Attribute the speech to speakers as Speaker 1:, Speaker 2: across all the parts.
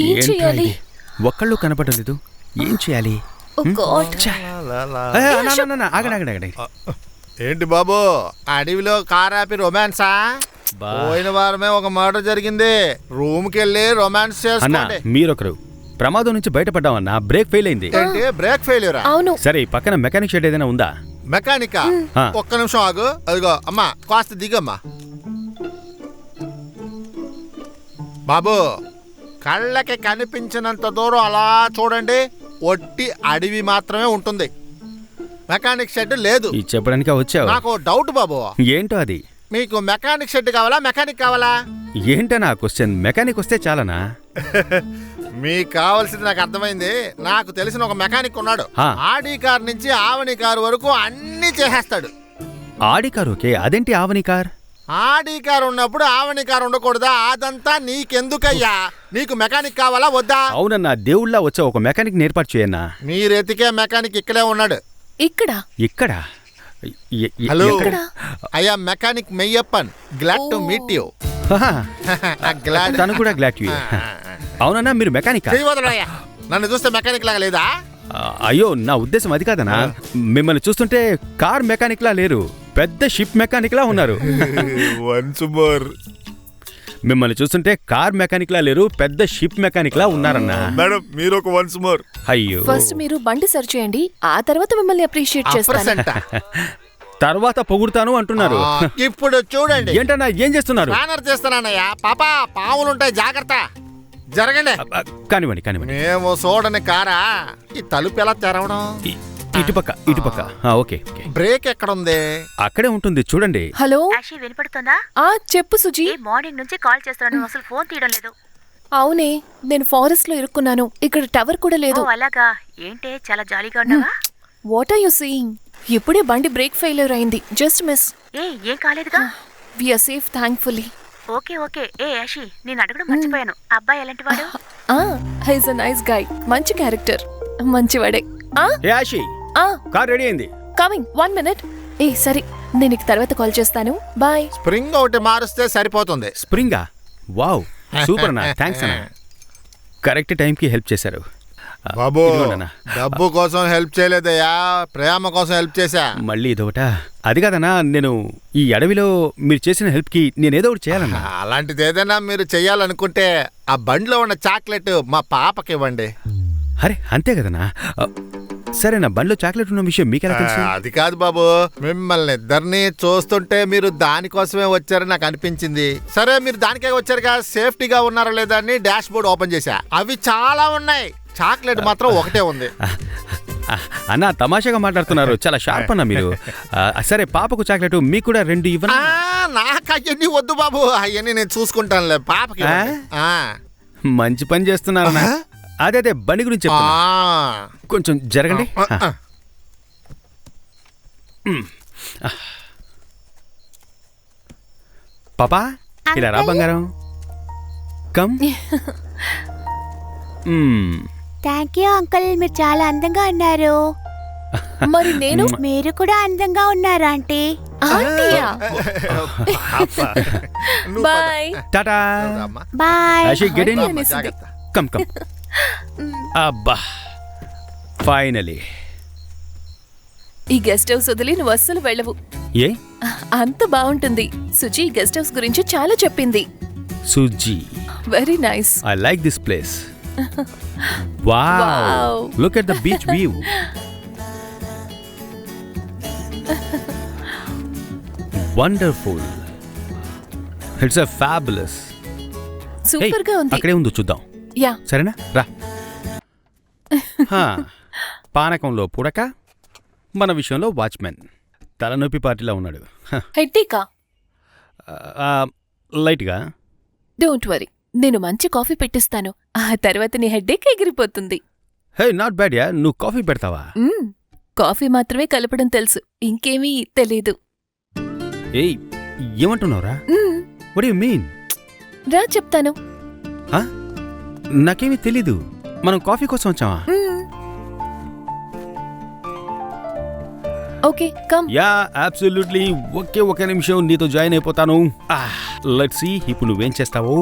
Speaker 1: ఏం చేయాలి?
Speaker 2: ఒక్కళ్ళు కనపడలేదు. ఏం చేయాలి? ఆగండి.
Speaker 3: ఏంటి బాబు, అడవిలో కారాపి రొమాన్సా? పోయిన వారమే ఒక మర్డర్ జరిగింది. రూమ్ కి వెళ్ళి రొమాన్స్ చేసుకోండి.
Speaker 2: మీరొకరు ప్రమాదం నుంచి బయటపడ్డామన్నా. బ్రేక్ ఫెయిల్ అయింది.
Speaker 3: ఏంటి బ్రేక్ ఫెయిల్యూరా?
Speaker 1: అవును.
Speaker 2: సరే, పక్కన మెకానిక్ షెడ్ ఏదైనా ఉందా?
Speaker 3: మెకానికా? ఒక్క నిమిషం ఆగు. అదిగో అమ్మా, కాస్త దిగమ్మా. బాబు, కళ్ళకి కనిపించినంత దూరం అలా చూడండి. ఒట్టి అడవి మాత్రమే ఉంటుంది, మెకానిక్ షెడ్ లేదు.
Speaker 2: చెప్పడానికి వచ్చావు?
Speaker 3: నాకు డౌట్ బాబు.
Speaker 2: ఏంటో అది?
Speaker 3: మీకు మెకానిక్ షెడ్ కావాలా, మెకానిక్ కావాలా?
Speaker 2: ఏంటనా క్వశ్చన్? మెకానిక్ వస్తే చాలనా?
Speaker 3: మీకు కావాల్సింది నాకు అర్థమైంది. నాకు తెలిసిన ఒక మెకానిక్ ఉన్నాడు. ఆడి కార్ నుంచి ఆవని కారు వరకు అన్ని చేసేస్తాడు.
Speaker 2: ఆడి కార్ ఓకే, అదేంటి ఆవని కార్?
Speaker 3: ఆడి కారు ఉన్నప్పుడు ఆవని కారు ఉండకూడదా? అదంతా నీకెందుకయ్యా? నీకు మెకానిక్ కావాలా వద్దా?
Speaker 2: అవునన్నా, దేవుళ్ళ వచ్చా ఒక మెకానిక్ ఏర్పాటు చేయన్నా.
Speaker 3: మీరెతికే మెకానిక్ ఇక్కడే ఉన్నాడు.
Speaker 2: ఇక్కడ?
Speaker 3: హలో అయ్యా, mechanic Meiyappan. Glad to meet you.
Speaker 2: తను కూడా గ్లాడ్ టు. అవునన్నా, మీరు మెకానిక్?
Speaker 3: నన్ను చూస్తే మెకానిక్ లాగా లేదా?
Speaker 2: అయ్యో, నా ఉద్దేశం అది కాదనా. మిమ్మల్ని చూస్తుంటే కార్ మెకానిక్ లా లేరు, పెద్ద షిప్ మెకానిక్ లా ఉన్నారు. మిమ్మల్ని చూస్తుంటే కార్ మెకానిక్ లా లేరు, పెద్ద షిప్ మెకానిక్ లా ఉన్నారన్నా.
Speaker 3: మేడం, మీరు ఒక వన్స్ మోర్.
Speaker 2: అయ్యో,
Speaker 1: ఫస్ట్ మీరు బండి సర్చ్ చేయండి, ఆ తర్వాత మిమ్మల్ని అప్రిషియేట్ చేస్తాను.
Speaker 2: తర్వాత పొగుడుతాను అంటున్నారు.
Speaker 3: ఇప్పుడు చూడండి.
Speaker 2: ఏంటన్నా, ఏం చేస్తున్నారు?
Speaker 3: బ్యానర్ చేస్తున్నానయ్యా. పాపా, పావులుంటాయి, జాగ్రత్త. జరగండి.
Speaker 2: కానివ్వండి.
Speaker 3: మేము చూడని కారా. ఈ తలుపు ఎలా తెరవడం?
Speaker 2: ఇటుపక్క. ఓకే.
Speaker 3: బ్రేక్ ఎక్కడ ఉంది?
Speaker 2: అక్కడే ఉంటుంది, చూడండి.
Speaker 1: హలో,
Speaker 4: వినపడుతుందా?
Speaker 1: చెప్పు సుజీ.
Speaker 4: మార్నింగ్ నుంచి కాల్ చేస్తున్నాను, అసలు ఫోన్ తీయడం లేదు.
Speaker 1: అవునే, నేను ఫారెస్ట్ లో ఇరుక్కున్నాను. ఇక్కడ టవర్ కూడా లేదు.
Speaker 4: అలాగా? ఏంటే చాలా జాలీగా ఉన్నావా?
Speaker 1: What are you seeing? ఇప్పుడే బండి బ్రేక్ ఫెయిల్యూర్ అయింది. Just miss.
Speaker 4: ఏం కాలేదుగా?
Speaker 1: We are safe thankfully.
Speaker 4: Okay. Yashi, నేను అడగడం మర్చిపోయాను. అబ్బాయి ఎలాంటి వాడు?
Speaker 1: He is a nice guy. మంచి క్యారెక్టర్, మంచివాడే.
Speaker 2: యాషి, కార్ రెడీ అయింది.
Speaker 1: Coming, 1 minute. సరే, నేను నీకు తర్వాత కాల్ చేస్తాను. బాయ్.
Speaker 3: స్ప్రింగ్ ఒకటి మారుస్తే సరిపోతుంది.
Speaker 2: స్ప్రింగా? వావ్, సూపర్ అన్న. థ్యాంక్స్ అన్న, కరెక్ట్ టైంకి హెల్ప్ చేశారు.
Speaker 3: బాబు, డబ్బు కోసం హెల్ప్ చేయలేదయ్యా, ప్రేమ కోసం హెల్ప్ చేశా.
Speaker 2: మళ్ళీ ఇదొకట? అది కాదన్నా, నేను ఈ అడవిలో మీరు చేసిన హెల్ప్ కి నేనేదో ఒకటి చేయాలన్నా.
Speaker 3: అలాంటిది ఏదైనా మీరు చెయ్యాలనుకుంటే ఆ బండిలో ఉన్న చాక్లెట్ మా పాపకి ఇవ్వండి.
Speaker 2: అరే, అంతే కదన్నా. సరే, నా బండిలో చాక్లెట్ ఉన్న విషయం మీకెలా తెలుసు?
Speaker 3: అది కాదు బాబు, మిమ్మల్ని ఇద్దరిని చూస్తుంటే మీరు దానికోసమే వచ్చారని నాకు అనిపించింది. సరే, మీరు దానికే వచ్చారుగా, సేఫ్టీగా ఉన్నారా లేదా అని డాష్ బోర్డ్ ఓపెన్ చేశా. అవి చాలా ఉన్నాయి, చాక్లెట్ మాత్రం ఒకటే ఉంది.
Speaker 2: అన్నా, తమాషాగా మాట్లాడుతున్నారు. చాలా షార్ప్ అన్నా మీరు. సరే, పాపకు చాక్లెట్, మీకు కూడా 2 ఇవ్వనా?
Speaker 3: నాకు అవన్నీ వద్దు బాబు, అవన్నీ నేను చూసుకుంటానులే. పాపకి
Speaker 2: మంచి పని చేస్తున్నారన్నా. అదే బండి గురించి చెప్తున్నా. కొంచెం జరగండి. పాపా, ఇలా రా బంగారం. కమ్.
Speaker 4: థ్యాంక్ యూ అంకుల్, మీరు చాలా అందంగా ఉన్నారు.
Speaker 1: మరి నేను?
Speaker 4: మీరు కూడా అందంగా ఉన్నారు aunty.
Speaker 1: Bye.
Speaker 2: Tata.
Speaker 4: Bye.
Speaker 2: Get in. Come. అబ్బా, ఫైనలీ.
Speaker 1: ఈ గెస్ట్ హౌస్ వదిలి నువ్వు అస్సలు వెళ్ళవు.
Speaker 2: ఏ?
Speaker 1: అంత బాగుంటుంది. సుజీ గెస్ట్ హౌస్ గురించి చాలా చెప్పింది.
Speaker 2: Suji,
Speaker 1: very nice.
Speaker 2: I like this place. Wow, look at the beach view. Wonderful. It's a fabulous.
Speaker 1: Super గా ఉంది.
Speaker 2: అక్కడే ఉందో చూద్దాం.
Speaker 1: యా,
Speaker 2: సరేనా? రా. పానకంలో పుడక, మన విషయంలో వాచ్మెన్. తలనొప్పి పార్టీలా ఉన్నాడు.
Speaker 1: హెడ్డేకా?
Speaker 2: లైట్గా.
Speaker 1: డోంట్ వరీ, నేను మంచి కాఫీ పెట్టిస్తాను. ఆ తర్వాత నీ హెడ్డేక్ ఎగిరిపోతుంది.
Speaker 2: Hey, not bad yeah. నువ్వు కాఫీ పెడతావా?
Speaker 1: కాఫీ మాత్రమే కలపడం తెలుసు, ఇంకేమీ తెలీదు.
Speaker 2: ఏయ్, ఏమంటున్నావురా? What you mean?
Speaker 1: రా చెప్తాను.
Speaker 2: నాకేమీ తెలీదు. మనం కాఫీ కోసం వచ్చావా?
Speaker 1: Okay, come.
Speaker 2: Yeah, absolutely. ఒకే నిమిషం నీతో జాయిన్ అయిపోతాను. లెట్స్ సీ ఇప్పుడు నువ్వేం చేస్తావు.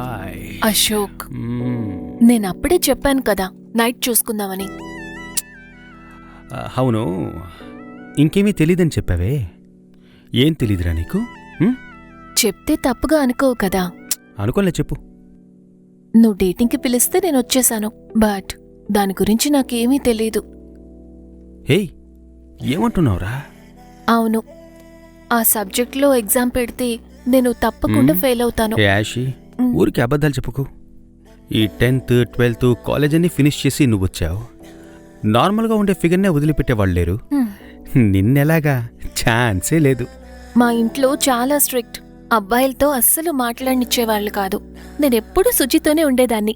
Speaker 2: బాయ్.
Speaker 1: అశోక్, నేనప్పుడే చెప్పాను కదా నైట్ చూసుకుందామని.
Speaker 2: అవును, ఇంకేమీ తెలీదని చెప్పావే, ఏం తెలీదురా నీకు?
Speaker 1: చెప్తే తప్పుగా అనుకోవు కదా.
Speaker 2: అనుకోలే, చెప్పు.
Speaker 1: నువ్వు డేటింగ్కి పిలిస్తే నేను వచ్చేశాను, బట్ దాని గురించి నాకేమీ తెలీదు.
Speaker 2: ఏయ్, ఏమంటున్నావురా?
Speaker 1: అవును, ఆ సబ్జెక్ట్లో ఎగ్జామ్ పెడితే నేను తప్పకుండా ఫెయిల్ అవుతాను.
Speaker 2: ఏ యాషి, ఊరికి అబద్ధాలు చెప్పుకో. ఈ 10th 12th కాలేజ్ అన్ని ఫినిష్ చేసి నువ్వు వచ్చావు. నార్మల్గా ఉండే ఫిగర్నే వదిలిపెట్టేవాళ్ళు లేరు. నిన్నెలాగా? ఛాన్సే లేదు.
Speaker 1: మా ఇంట్లో చాలా స్ట్రిక్ట్. అబ్బాయిలతో అస్సలు మాట్లాడనిచ్చేవాళ్ళు కాదు. నేనెప్పుడూ శుచితోనే ఉండేదాన్ని.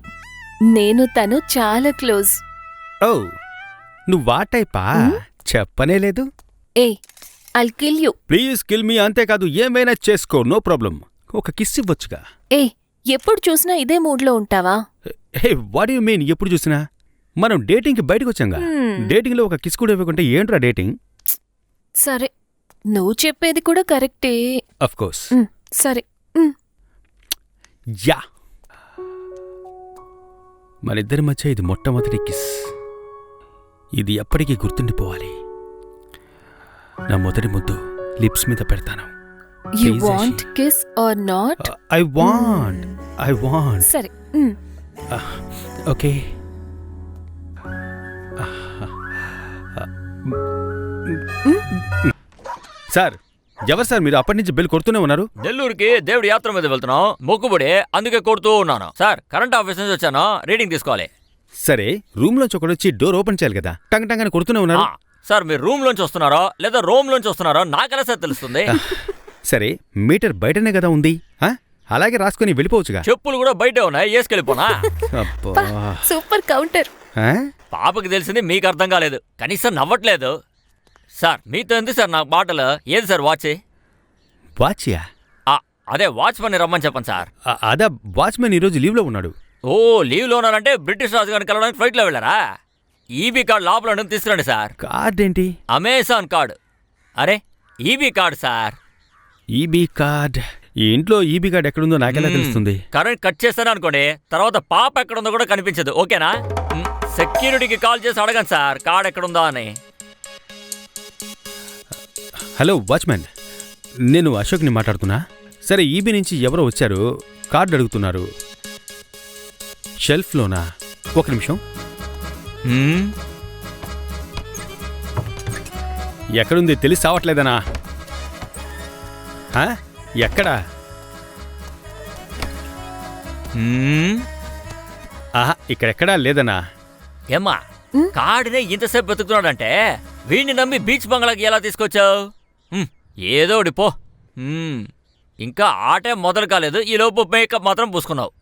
Speaker 1: నేను తను చాలా క్లోజ్.
Speaker 2: ఓ, నువ్వా టైపా? చెప్పనే లేదు.
Speaker 1: ఏ I'll kill you.
Speaker 2: Please kill me, అంతేకాదు ఏమైనా చేసుకో, నో ప్రాబ్లం. ఒక కిస్ ఇవ్వచ్చుగా.
Speaker 1: ఏ ఎప్పుడు చూసినా ఇదే మూడ్లో ఉంటావా?
Speaker 2: హే, వాట్ యు మీన్ ఎప్పుడు చూసినా? మనం డేటింగ్కి బయటకు వచ్చాంగా. డేటింగ్లో ఒక కిస్ కూడా ఇవ్వకుంటే ఏంట్రా డేటింగ్?
Speaker 1: సరే, నువ్వు చెప్పేది కూడా కరెక్టే.
Speaker 2: Of course.
Speaker 1: సరే.
Speaker 2: యా, మనిద్దరి మధ్య ఇది మొట్టమొదటి కిస్. ఇది ఎప్పటికీ గుర్తుండిపోవాలి. నా మొదటి ముద్దు లిప్స్ మీద పెడతాను.
Speaker 1: You
Speaker 2: Please,
Speaker 1: want
Speaker 2: Ashi.
Speaker 1: Kiss or not?
Speaker 2: I want.
Speaker 1: సరే.
Speaker 2: ఓకే. సార్, ఎవరు సార్ మీరు? అప్పటి నుంచి బెల్ కొడుతూనే ఉన్నారు.
Speaker 5: నెల్లూరుకి దేవుడి యాత్ర మీద వెళ్తున్నాం, మొక్కుబడి, అందుకే కొడుతూ ఉన్నాను. సార్, కరెంట్ ఆఫీస్ నుంచి వచ్చాను, రీడింగ్ తీసుకోవాలి.
Speaker 2: సరే, రూమ్ లోంచి ఒకడొచ్చి డోర్ ఓపెన్ చేయాలి కదా. టంగ్ టంగ్ అని కొడుతూనే ఉన్నారు.
Speaker 5: సార్, మీరు రూమ్ లోంచి వస్తున్నారో లేదా రోమ్ లోంచి వస్తున్నారో నాకెలా సార్ తెలుస్తుంది?
Speaker 2: సరే, మీటర్ బయటనే కదా ఉంది, అలాగే రాసుకుని వెళ్ళిపోవచ్చుగా.
Speaker 5: చెప్పులు కూడా బయటే ఉన్నాయి, వేసుకెళ్ళిపోనా?
Speaker 2: అబ్బా.
Speaker 1: Super counter.
Speaker 5: పాపకి తెలిసింది మీకు అర్థం కాలేదు, కనీసం నవ్వట్లేదు. సార్, మీతో ఎందుకు సార్ నాకు మాటలు? ఏది సార్ వాచ్?
Speaker 2: వాచ్యా?
Speaker 5: అదే వాచ్మెన్ రమ్మని చెప్పండి సార్.
Speaker 2: అదా, వాచ్మెన్ ఈరోజు లీవ్లో ఉన్నాడు.
Speaker 5: ఓ, లీవ్లో ఉన్నారంటే బ్రిటిష్ రాజు గారిని కలవడానికి ఫ్లైట్లో వెళ్ళారా? ఈబీ కార్డు లోపల ఉంటుంది, తీసుకురండి సార్.
Speaker 2: కార్డ్ ఏంటి?
Speaker 5: Amazon card. అరే, ఈబీ కార్డు సార్.
Speaker 2: EB card? ఈ ఇంట్లో ఈబీ కార్డ్ ఎక్కడుందో నాకెలా తెలుస్తుంది?
Speaker 5: కరెంట్ కట్ చేస్తాను అనుకోండి, తర్వాత పాప ఎక్కడుందో కూడా కనిపించదు. ఓకేనా? సెక్యూరిటీకి కాల్ చేసి అడగండి సార్ కార్డ్ ఎక్కడుందా అని.
Speaker 2: హలో వాచ్మెన్, నేను అశోక్ని మాట్లాడుతున్నా. సరే, ఈబీ నుంచి ఎవరో వచ్చారు, కార్డు అడుగుతున్నారు. షెల్ఫ్లోనా? ఒక నిమిషం. ఎక్కడుంది తెలిసి రావట్లేదనా? ఎక్కడా? ఆహా, ఇక్కడెక్కడా లేదనా?
Speaker 5: ఏమ్మా, కార్డునే ఇంతసేపు వెతుకుతున్నాడంటే వీడిని నమ్మి బీచ్ బంగ్లాకి ఎలా తీసుకొచ్చావు? ఏదో ఒకటి పో. ఇంకా ఆటే మొదలు కాలేదు, ఈ లోపు మేకప్ మాత్రం పూసుకున్నావు.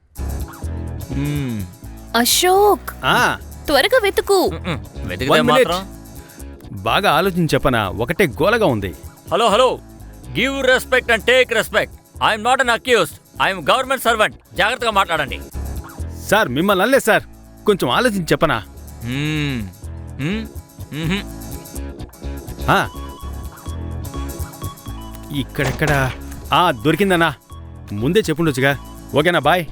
Speaker 1: అశోక్, త్వరగా వెతుకు.
Speaker 5: వెతికితే
Speaker 2: One minute.
Speaker 5: మాత్రం.
Speaker 2: బాగా ఆలోచించి చెప్పనా, ఒకటే గోలగా ఉంది.
Speaker 5: Hello hello, give respect and take respect. I'm not an accused, I'm government servant. జాగ్రత్తగా మాట్లాడండి.
Speaker 2: సార్, మిమ్మల్ని అనలే సార్, కొంచెం ఆలోచించి చెప్పనా? ఇక్కడెక్కడా? దొరికిందన్నా, ముందే చెప్పుండొచ్చుగా. ఓకేనా, బాయ్.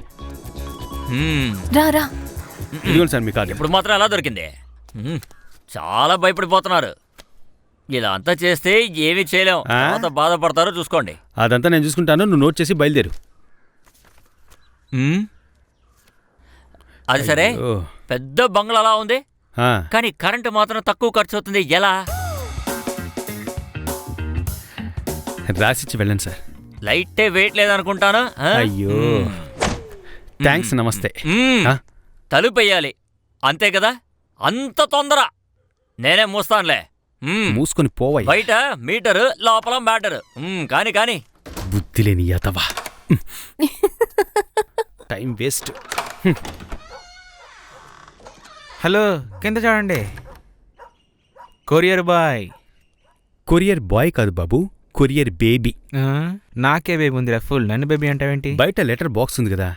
Speaker 1: రారా.
Speaker 2: ఇదిగోండి సార్ మీ కార్డు.
Speaker 5: ఇప్పుడు మాత్రం ఎలా దొరికింది? చాలా భయపడిపోతున్నారు. ఇలా అంతా చేస్తే ఏమీ చేయలేం, తర్వాత బాధపడతారో చూసుకోండి.
Speaker 2: అదంతా నేను చూసుకుంటాను, నువ్వు నోట్ చేసి బయలుదేరు.
Speaker 5: అది సరే, పెద్ద బంగ్లా అలా ఉంది, కానీ కరెంటు మాత్రం తక్కువ ఖర్చు అవుతుంది. ఎలా?
Speaker 2: రాసిచ్చి వెళ్ళండి సార్.
Speaker 5: లైటే వెయిట్ లేదనుకుంటాను.
Speaker 2: అయ్యో, థ్యాంక్స్, నమస్తే.
Speaker 5: తలుపు వేయాలి అంతే కదా? అంత తొందర? నేనే మూస్తానులే.
Speaker 2: మూసుకొని పోవయ్య.
Speaker 5: బయట మీటరు, లోపల మ్యాటరు. కాని కాని.
Speaker 2: బుద్ధి లేని యాతవా. Time waste.
Speaker 6: హలో, కింద చూడండి. Courier boy.
Speaker 2: కొరియర్ బాయ్ కాదు బాబు, కొరియర్ బేబీ.
Speaker 6: నాకే బేబీ ఉందిరా, ఫుల్ నన్ను బేబీ అంటావేంటి?
Speaker 2: బయట లెటర్ బాక్స్ ఉంది కదా,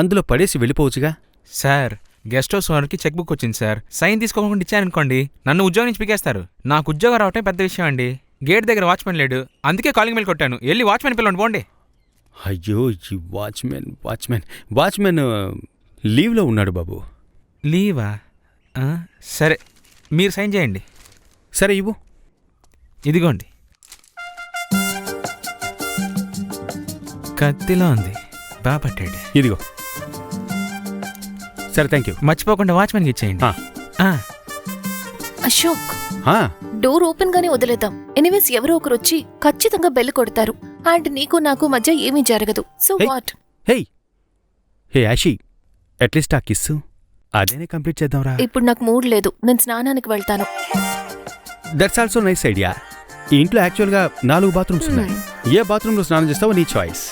Speaker 2: అందులో పడేసి వెళ్ళిపోవచ్చుగా.
Speaker 6: సార్, గెస్ట్ హౌస్ ఓనర్కి చెక్ బుక్ వచ్చింది సార్, సైన్ తీసుకోకుండా ఇచ్చారనుకోండి నన్ను ఉద్యోగం నుంచి పీకేస్తారు. నాకు ఉద్యోగం రావటం పెద్ద విషయం అండి. గేట్ దగ్గర వాచ్మెన్ లేడు, అందుకే కాలింగ్ మెయిల్ కొట్టాను. వెళ్ళి వాచ్మెన్ పిల్లలు పోండి.
Speaker 2: అయ్యో ఈ వాచ్మెన్ లీవ్లో ఉన్నాడు బాబు.
Speaker 6: లీవా? సరే, మీరు సైన్ చేయండి.
Speaker 2: సరే ఇవ్వు.
Speaker 6: ఇదిగోండి. కత్తిలో ఉంది, బాగా పట్టాడు.
Speaker 2: ఇదిగో. సరే థ్యాంక్ యూ.
Speaker 6: మర్చిపోకుండా వాచ్మెన్కి ఇచ్చేయండి.
Speaker 1: అశోక్,
Speaker 2: ఆ,
Speaker 1: డోర్ ఓపెన్ గానే వదిలేద్దాం. ఎనీవేస్ ఎవరో ఒకరు వచ్చి ఖచ్చితంగా బెల్ కొడతారు. అండ్ నీకు నాకు మధ్య ఏమీ జరగదు. So
Speaker 2: Hey.
Speaker 1: What?
Speaker 2: Hey Yashi, at least ఆ కిస్సు అదేనే కంప్లీట్ చేద్దాంరా.
Speaker 1: ఇప్పుడు నాకు మూడ్ లేదు. నేను స్నానానికి వెళ్తాను.
Speaker 2: That's also nice idea. ఈ ఇంట్లో యాక్చువల్గా 4 బాత్రూమ్స్ ఉన్నాయి. ఏ బాత్రూంలో స్నానం చేస్తావో నీ చాయిస్.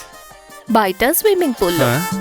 Speaker 1: బయట స్విమ్మింగ్ పూల్.